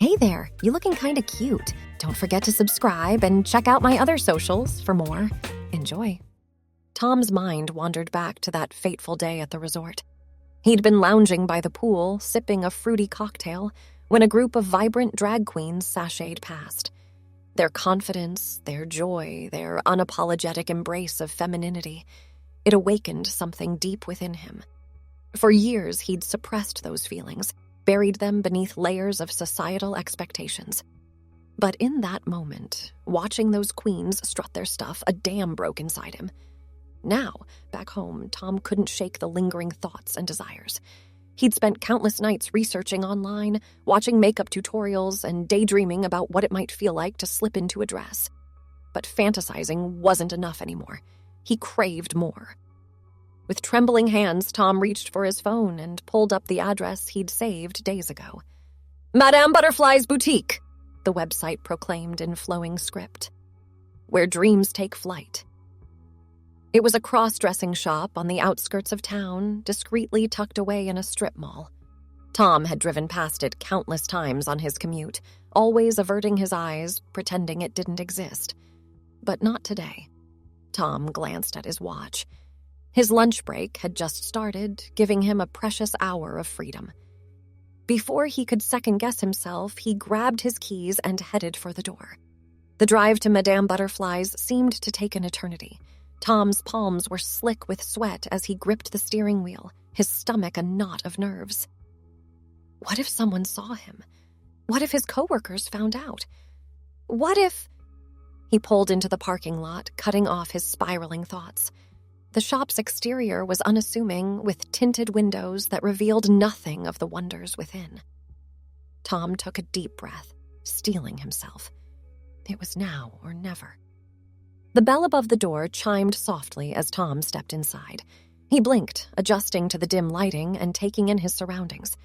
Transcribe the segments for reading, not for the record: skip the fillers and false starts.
Hey there, you looking kinda cute. Don't forget to subscribe and check out my other socials for more. Enjoy. Tom's mind wandered back to that fateful day at the resort. He'd been lounging by the pool, sipping a fruity cocktail, when a group of vibrant drag queens sashayed past. Their confidence, their joy, their unapologetic embrace of femininity, it awakened something deep within him. For years, he'd suppressed those feelings, buried them beneath layers of societal expectations. But in that moment, watching those queens strut their stuff, a dam broke inside him. Now, back home, Tom couldn't shake the lingering thoughts and desires. He'd spent countless nights researching online, watching makeup tutorials, and daydreaming about what it might feel like to slip into a dress. But fantasizing wasn't enough anymore. He craved more. With trembling hands, Tom reached for his phone and pulled up the address he'd saved days ago. Madame Butterfly's Boutique, the website proclaimed in flowing script. Where dreams take flight. It was a cross-dressing shop on the outskirts of town, discreetly tucked away in a strip mall. Tom had driven past it countless times on his commute, always averting his eyes, pretending it didn't exist. But not today. Tom glanced at his watch. His lunch break had just started, giving him a precious hour of freedom. Before he could second-guess himself, he grabbed his keys and headed for the door. The drive to Madame Butterfly's seemed to take an eternity. Tom's palms were slick with sweat as he gripped the steering wheel, his stomach a knot of nerves. What if someone saw him? What if his coworkers found out? What if... He pulled into the parking lot, cutting off his spiraling thoughts. The shop's exterior was unassuming, with tinted windows that revealed nothing of the wonders within. Tom took a deep breath, steeling himself. It was now or never. The bell above the door chimed softly as Tom stepped inside. He blinked, adjusting to the dim lighting and taking in his surroundings.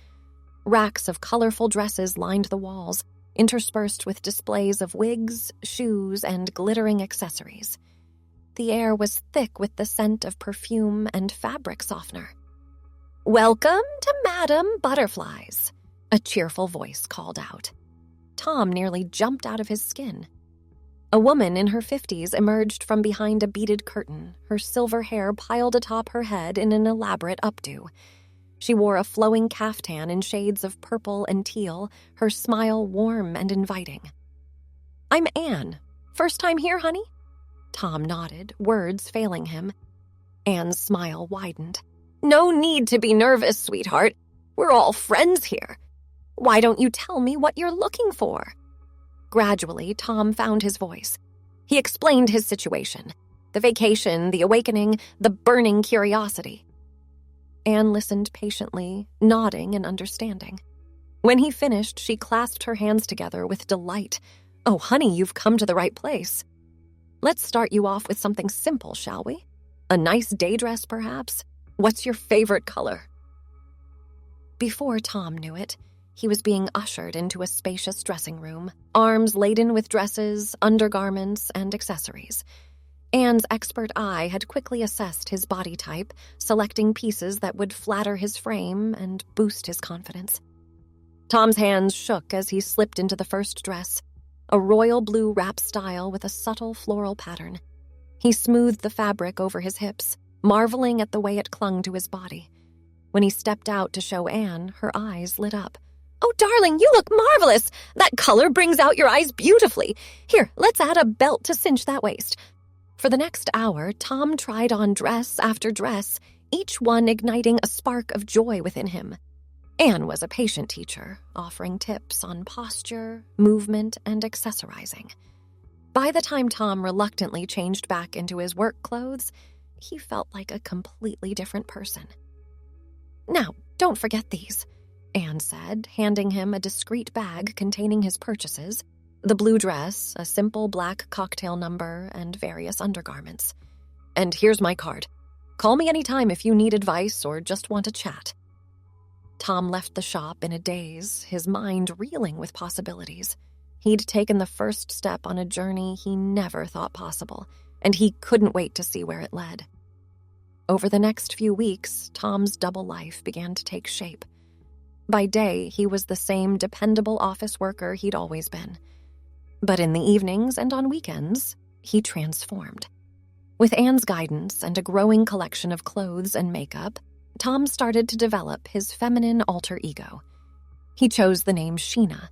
Racks of colorful dresses lined the walls, interspersed with displays of wigs, shoes, and glittering accessories. The air was thick with the scent of perfume and fabric softener. "Welcome to Madame Butterfly's," a cheerful voice called out. Tom nearly jumped out of his skin. A woman in her 50s emerged from behind a beaded curtain, her silver hair piled atop her head in an elaborate updo. She wore a flowing caftan in shades of purple and teal, her smile warm and inviting. "I'm Anne. First time here, honey?" Tom nodded, words failing him. Anne's smile widened. "No need to be nervous, sweetheart. We're all friends here. Why don't you tell me what you're looking for?" Gradually, Tom found his voice. He explained his situation. The vacation, the awakening, the burning curiosity. Anne listened patiently, nodding and understanding. When he finished, she clasped her hands together with delight. "Oh, honey, you've come to the right place. Let's start you off with something simple, shall we? A nice day dress, perhaps? What's your favorite color?" Before Tom knew it, he was being ushered into a spacious dressing room, arms laden with dresses, undergarments, and accessories. Anne's expert eye had quickly assessed his body type, selecting pieces that would flatter his frame and boost his confidence. Tom's hands shook as he slipped into the first dress, a royal blue wrap style with a subtle floral pattern. He smoothed the fabric over his hips, marveling at the way it clung to his body. When he stepped out to show Anne, her eyes lit up. "Oh, darling, you look marvelous! That color brings out your eyes beautifully. Here, let's add a belt to cinch that waist." For the next hour, Tom tried on dress after dress, each one igniting a spark of joy within him. Anne was a patient teacher, offering tips on posture, movement, and accessorizing. By the time Tom reluctantly changed back into his work clothes, he felt like a completely different person. "Now, don't forget these," Anne said, handing him a discreet bag containing his purchases, the blue dress, a simple black cocktail number, and various undergarments. "And here's my card. Call me anytime if you need advice or just want to chat." Tom left the shop in a daze, his mind reeling with possibilities. He'd taken the first step on a journey he never thought possible, and he couldn't wait to see where it led. Over the next few weeks, Tom's double life began to take shape. By day, he was the same dependable office worker he'd always been. But in the evenings and on weekends, he transformed. With Anne's guidance and a growing collection of clothes and makeup, Tom started to develop his feminine alter ego. He chose the name Sheena,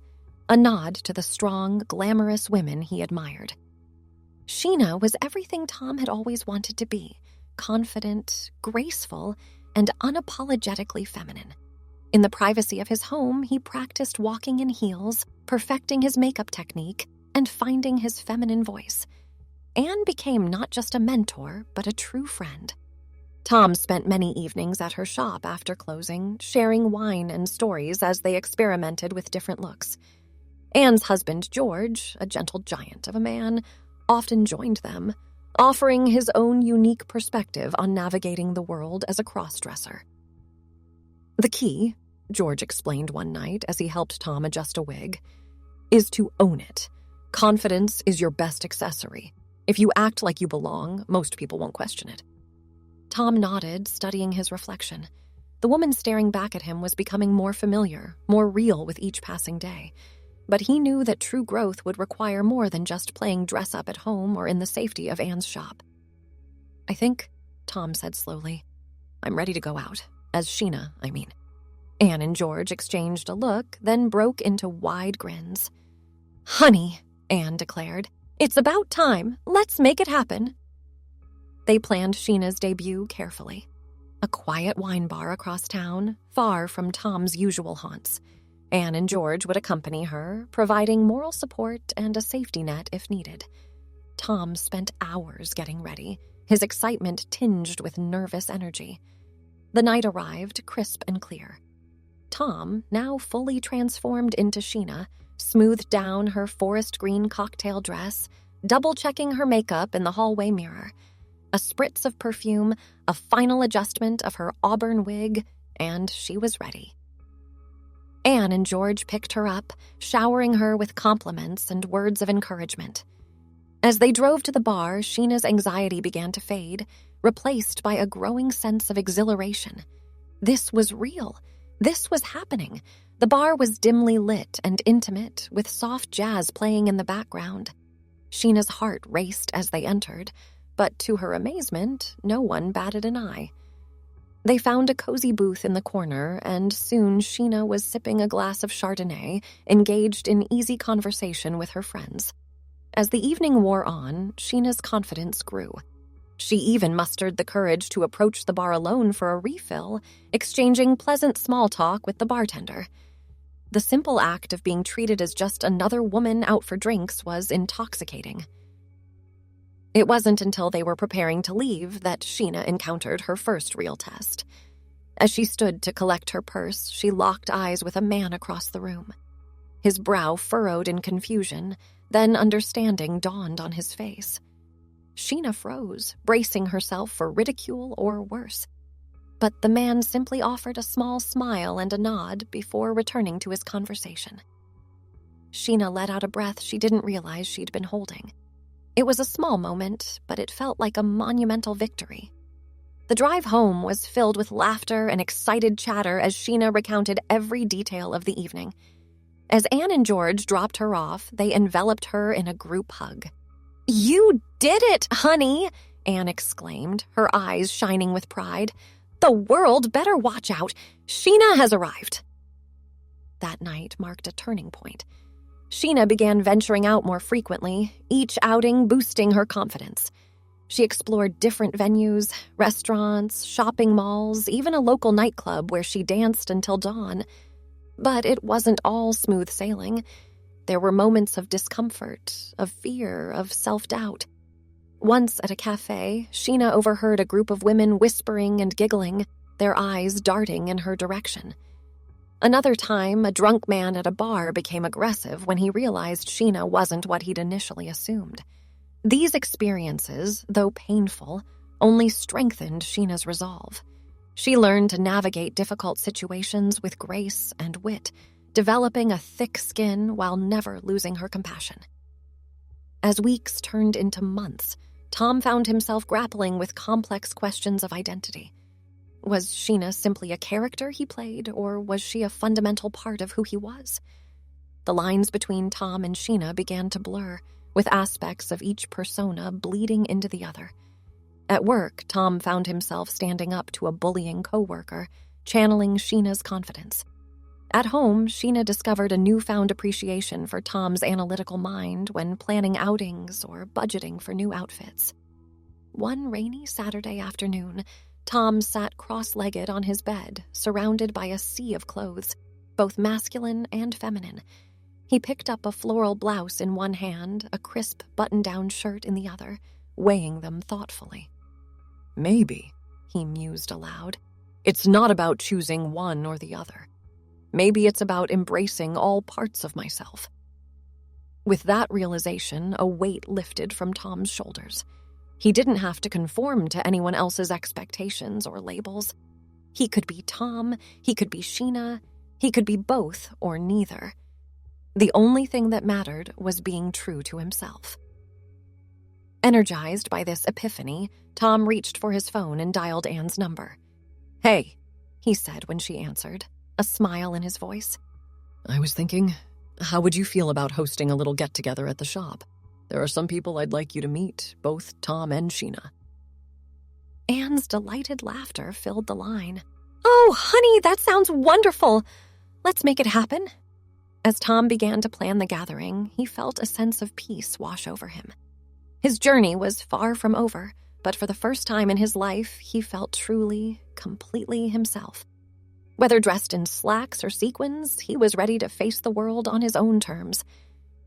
a nod to the strong, glamorous women he admired. Sheena was everything Tom had always wanted to be: confident, graceful, and unapologetically feminine. In the privacy of his home, he practiced walking in heels, perfecting his makeup technique, and finding his feminine voice. Anne became not just a mentor, but a true friend. Tom spent many evenings at her shop after closing, sharing wine and stories as they experimented with different looks. Anne's husband, George, a gentle giant of a man, often joined them, offering his own unique perspective on navigating the world as a crossdresser. "The key," George explained one night as he helped Tom adjust a wig, "is to own it. Confidence is your best accessory. If you act like you belong, most people won't question it." Tom nodded, studying his reflection. The woman staring back at him was becoming more familiar, more real with each passing day. But he knew that true growth would require more than just playing dress-up at home or in the safety of Anne's shop. "I think," Tom said slowly, "I'm ready to go out. As Sheena, I mean." Anne and George exchanged a look, then broke into wide grins. "Honey," Anne declared, "it's about time. Let's make it happen." They planned Sheena's debut carefully. A quiet wine bar across town, far from Tom's usual haunts. Anne and George would accompany her, providing moral support and a safety net if needed. Tom spent hours getting ready, his excitement tinged with nervous energy. The night arrived, crisp and clear. Tom, now fully transformed into Sheena, smoothed down her forest green cocktail dress, double-checking her makeup in the hallway mirror. A spritz of perfume, a final adjustment of her auburn wig, and she was ready. Anne and George picked her up, showering her with compliments and words of encouragement. As they drove to the bar, Sheena's anxiety began to fade, replaced by a growing sense of exhilaration. This was real. This was happening. The bar was dimly lit and intimate, with soft jazz playing in the background. Sheena's heart raced as they entered, but to her amazement, no one batted an eye. They found a cozy booth in the corner, and soon Sheena was sipping a glass of Chardonnay, engaged in easy conversation with her friends. As the evening wore on, Sheena's confidence grew. She even mustered the courage to approach the bar alone for a refill, exchanging pleasant small talk with the bartender. The simple act of being treated as just another woman out for drinks was intoxicating. It wasn't until they were preparing to leave that Sheena encountered her first real test. As she stood to collect her purse, she locked eyes with a man across the room. His brow furrowed in confusion, then understanding dawned on his face. Sheena froze, bracing herself for ridicule or worse. But the man simply offered a small smile and a nod before returning to his conversation. Sheena let out a breath she didn't realize she'd been holding. It was a small moment, but it felt like a monumental victory. The drive home was filled with laughter and excited chatter as Sheena recounted every detail of the evening. As Anne and George dropped her off, they enveloped her in a group hug. "You did it, honey!" Anne exclaimed, her eyes shining with pride. "The world better watch out. Sheena has arrived." That night marked a turning point. Sheena began venturing out more frequently, each outing boosting her confidence. She explored different venues, restaurants, shopping malls, even a local nightclub where she danced until dawn. But it wasn't all smooth sailing. There were moments of discomfort, of fear, of self-doubt. Once at a cafe, Sheena overheard a group of women whispering and giggling, their eyes darting in her direction. Another time, a drunk man at a bar became aggressive when he realized Sheena wasn't what he'd initially assumed. These experiences, though painful, only strengthened Sheena's resolve. She learned to navigate difficult situations with grace and wit, developing a thick skin while never losing her compassion. As weeks turned into months, Tom found himself grappling with complex questions of identity. Was Sheena simply a character he played, or was she a fundamental part of who he was? The lines between Tom and Sheena began to blur, with aspects of each persona bleeding into the other. At work, Tom found himself standing up to a bullying coworker, channeling Sheena's confidence. At home, Sheena discovered a newfound appreciation for Tom's analytical mind when planning outings or budgeting for new outfits. One rainy Saturday afternoon, Tom sat cross-legged on his bed, surrounded by a sea of clothes, both masculine and feminine. He picked up a floral blouse in one hand, a crisp button-down shirt in the other, weighing them thoughtfully. Maybe, he mused aloud, it's not about choosing one or the other. Maybe it's about embracing all parts of myself. With that realization, a weight lifted from Tom's shoulders. He didn't have to conform to anyone else's expectations or labels. He could be Tom, he could be Sheena, he could be both or neither. The only thing that mattered was being true to himself. Energized by this epiphany, Tom reached for his phone and dialed Anne's number. "Hey," he said when she answered, a smile in his voice. "I was thinking, how would you feel about hosting a little get-together at the shop? There are some people I'd like you to meet, both Tom and Sheena." Anne's delighted laughter filled the line. "Oh, honey, that sounds wonderful. Let's make it happen." As Tom began to plan the gathering, he felt a sense of peace wash over him. His journey was far from over, but for the first time in his life, he felt truly, completely himself. Whether dressed in slacks or sequins, he was ready to face the world on his own terms.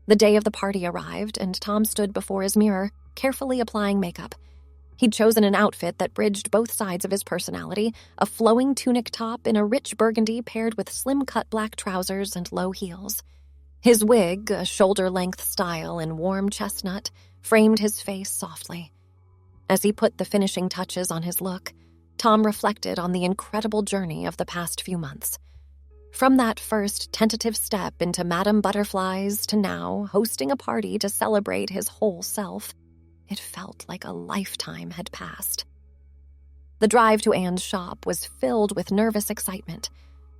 The day of the party arrived, and Tom stood before his mirror, carefully applying makeup. He'd chosen an outfit that bridged both sides of his personality, a flowing tunic top in a rich burgundy paired with slim-cut black trousers and low heels. His wig, a shoulder-length style in warm chestnut, framed his face softly. As he put the finishing touches on his look, Tom reflected on the incredible journey of the past few months. From that first tentative step into Madame Butterflies to now hosting a party to celebrate his whole self, it felt like a lifetime had passed. The drive to Anne's shop was filled with nervous excitement.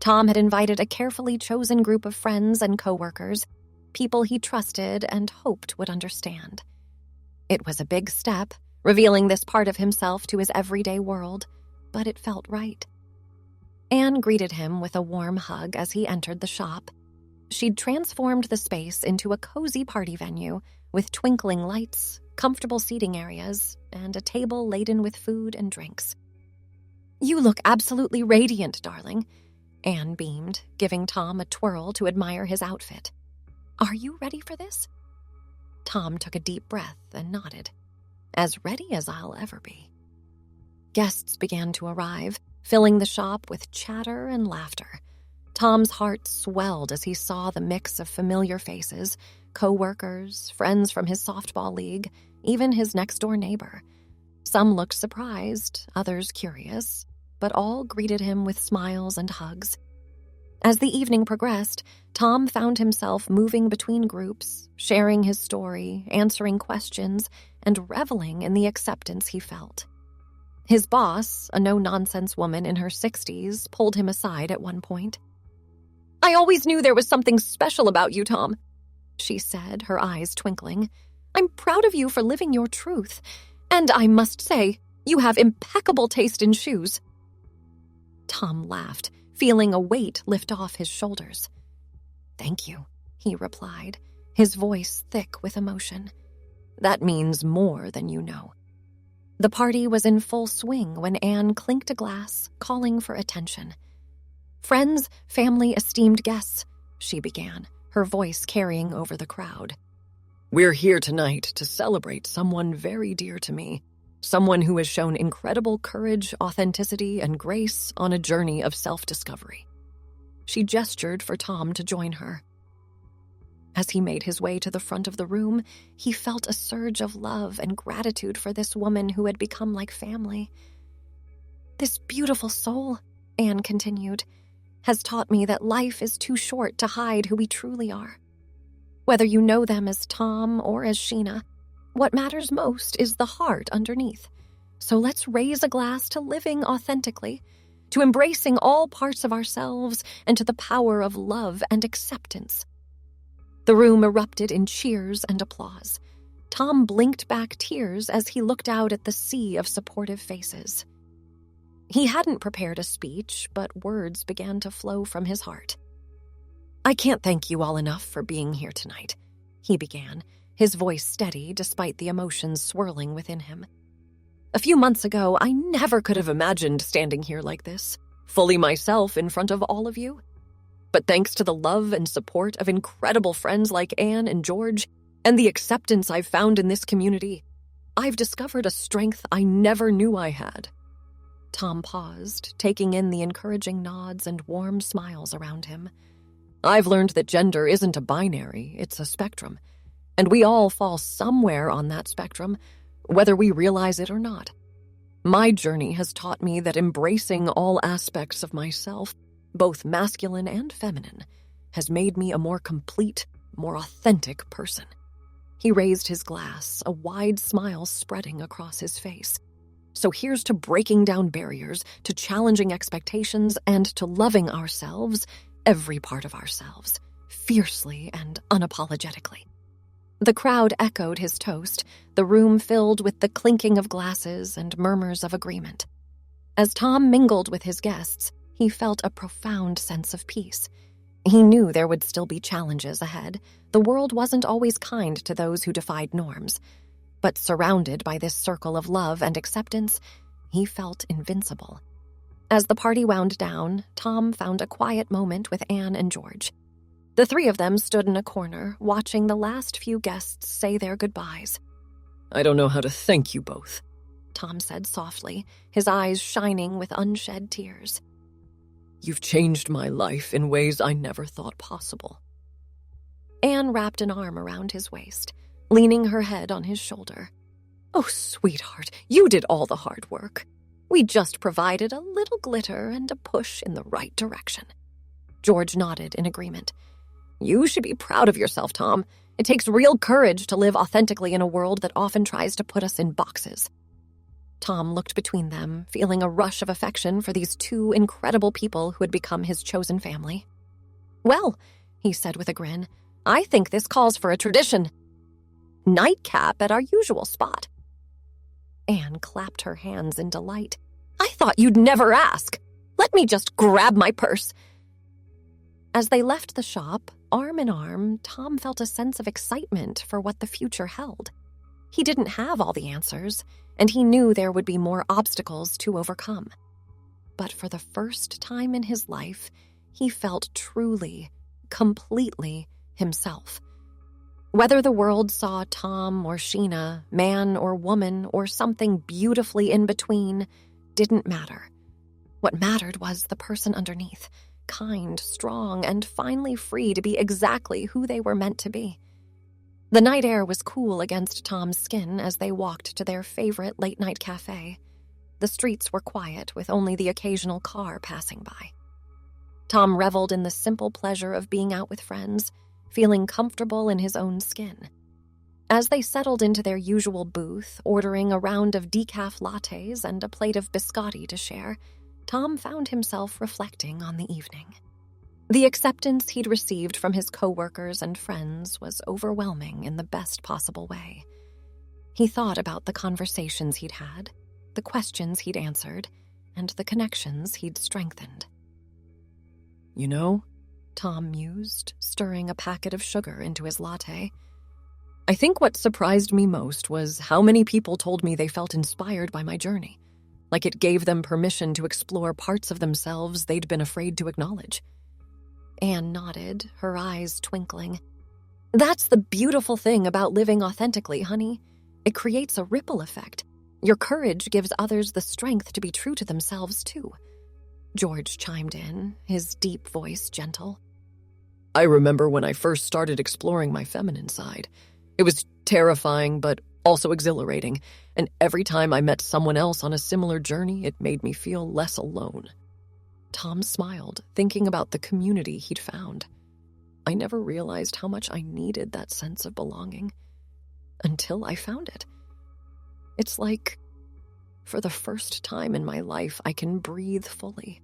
Tom had invited a carefully chosen group of friends and coworkers, people he trusted and hoped would understand. It was a big step, revealing this part of himself to his everyday world, but it felt right. Anne greeted him with a warm hug as he entered the shop. She'd transformed the space into a cozy party venue with twinkling lights, comfortable seating areas, and a table laden with food and drinks. "You look absolutely radiant, darling," Anne beamed, giving Tom a twirl to admire his outfit. "Are you ready for this?" Tom took a deep breath and nodded. "As ready as I'll ever be." Guests began to arrive, filling the shop with chatter and laughter. Tom's heart swelled as he saw the mix of familiar faces, co-workers, friends from his softball league, even his next-door neighbor. Some looked surprised, others curious, but all greeted him with smiles and hugs. As the evening progressed, Tom found himself moving between groups, sharing his story, answering questions, and reveling in the acceptance he felt. His boss, a no-nonsense woman in her 60s, pulled him aside at one point. "I always knew there was something special about you, Tom," she said, her eyes twinkling. "I'm proud of you for living your truth, and I must say, you have impeccable taste in shoes." Tom laughed, feeling a weight lift off his shoulders. "Thank you," he replied, his voice thick with emotion. "That means more than you know." The party was in full swing when Anne clinked a glass, calling for attention. "Friends, family, esteemed guests," she began, her voice carrying over the crowd. "We're here tonight to celebrate someone very dear to me, someone who has shown incredible courage, authenticity, and grace on a journey of self-discovery." She gestured for Tom to join her. As he made his way to the front of the room, he felt a surge of love and gratitude for this woman who had become like family. "This beautiful soul," Anne continued, "has taught me that life is too short to hide who we truly are. Whether you know them as Tom or as Sheena, what matters most is the heart underneath. So let's raise a glass to living authentically, to embracing all parts of ourselves, and to the power of love and acceptance. The room erupted in cheers and applause. Tom blinked back tears as he looked out at the sea of supportive faces. He hadn't prepared a speech, but words began to flow from his heart. "I can't thank you all enough for being here tonight," he began, his voice steady despite the emotions swirling within him. "A few months ago, I never could have imagined standing here like this, fully myself in front of all of you. But thanks to the love and support of incredible friends like Anne and George, and the acceptance I've found in this community, I've discovered a strength I never knew I had." Tom paused, taking in the encouraging nods and warm smiles around him. "I've learned that gender isn't a binary, it's a spectrum, and we all fall somewhere on that spectrum, whether we realize it or not. My journey has taught me that embracing all aspects of myself, both masculine and feminine, has made me a more complete, more authentic person." He raised his glass, a wide smile spreading across his face. "So here's to breaking down barriers, to challenging expectations, and to loving ourselves, every part of ourselves, fiercely and unapologetically." The crowd echoed his toast, the room filled with the clinking of glasses and murmurs of agreement. As Tom mingled with his guests, he felt a profound sense of peace. He knew there would still be challenges ahead. The world wasn't always kind to those who defied norms. But surrounded by this circle of love and acceptance, he felt invincible. As the party wound down, Tom found a quiet moment with Anne and George. The three of them stood in a corner, watching the last few guests say their goodbyes. "I don't know how to thank you both," Tom said softly, his eyes shining with unshed tears. "You've changed my life in ways I never thought possible." Anne wrapped an arm around his waist, leaning her head on his shoulder. "Oh, sweetheart, you did all the hard work. We just provided a little glitter and a push in the right direction." George nodded in agreement. "You should be proud of yourself, Tom. It takes real courage to live authentically in a world that often tries to put us in boxes." Tom looked between them, feeling a rush of affection for these two incredible people who had become his chosen family. "Well," he said with a grin, "I think this calls for a tradition. Nightcap at our usual spot." Anne clapped her hands in delight. "I thought you'd never ask. Let me just grab my purse." As they left the shop, arm in arm, Tom felt a sense of excitement for what the future held. He didn't have all the answers, and he knew there would be more obstacles to overcome. But for the first time in his life, he felt truly, completely himself. Whether the world saw Tom or Sheena, man or woman, or something beautifully in between, didn't matter. What mattered was the person underneath, kind, strong, and finally free to be exactly who they were meant to be. The night air was cool against Tom's skin as they walked to their favorite late-night cafe. The streets were quiet, with only the occasional car passing by. Tom reveled in the simple pleasure of being out with friends, feeling comfortable in his own skin. As they settled into their usual booth, ordering a round of decaf lattes and a plate of biscotti to share, Tom found himself reflecting on the evening. The acceptance he'd received from his coworkers and friends was overwhelming in the best possible way. He thought about the conversations he'd had, the questions he'd answered, and the connections he'd strengthened. "You know," Tom mused, stirring a packet of sugar into his latte, "I think what surprised me most was how many people told me they felt inspired by my journey, like it gave them permission to explore parts of themselves they'd been afraid to acknowledge." Anne nodded, her eyes twinkling. "That's the beautiful thing about living authentically, honey. It creates a ripple effect. Your courage gives others the strength to be true to themselves, too." George chimed in, his deep voice gentle. "I remember when I first started exploring my feminine side. It was terrifying, but also exhilarating, and every time I met someone else on a similar journey, it made me feel less alone." Tom smiled, thinking about the community he'd found. "I never realized how much I needed that sense of belonging until I found it. It's like For the first time in my life, I can breathe fully.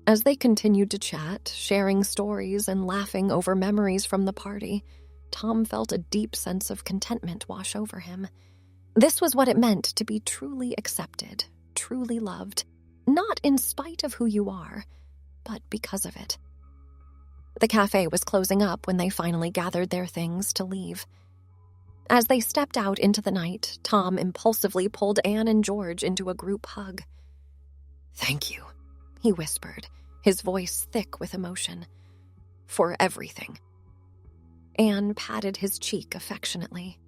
As they continued to chat, sharing stories and laughing over memories from the party, Tom felt a deep sense of contentment wash over him. This was what it meant to be truly accepted, truly loved, not in spite of who you are, but because of it. The cafe was closing up when they finally gathered their things to leave. As they stepped out into the night, Tom impulsively pulled Anne and George into a group hug. "Thank you," he whispered, his voice thick with emotion. "For everything." Anne patted his cheek affectionately.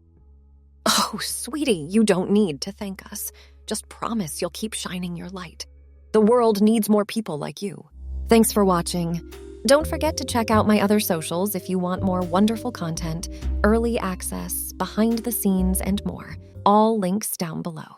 "Oh, sweetie, you don't need to thank us. Just promise you'll keep shining your light. The world needs more people like you." Thanks for watching. Don't forget to check out my other socials if you want more wonderful content, early access, behind the scenes, and more. All links down below.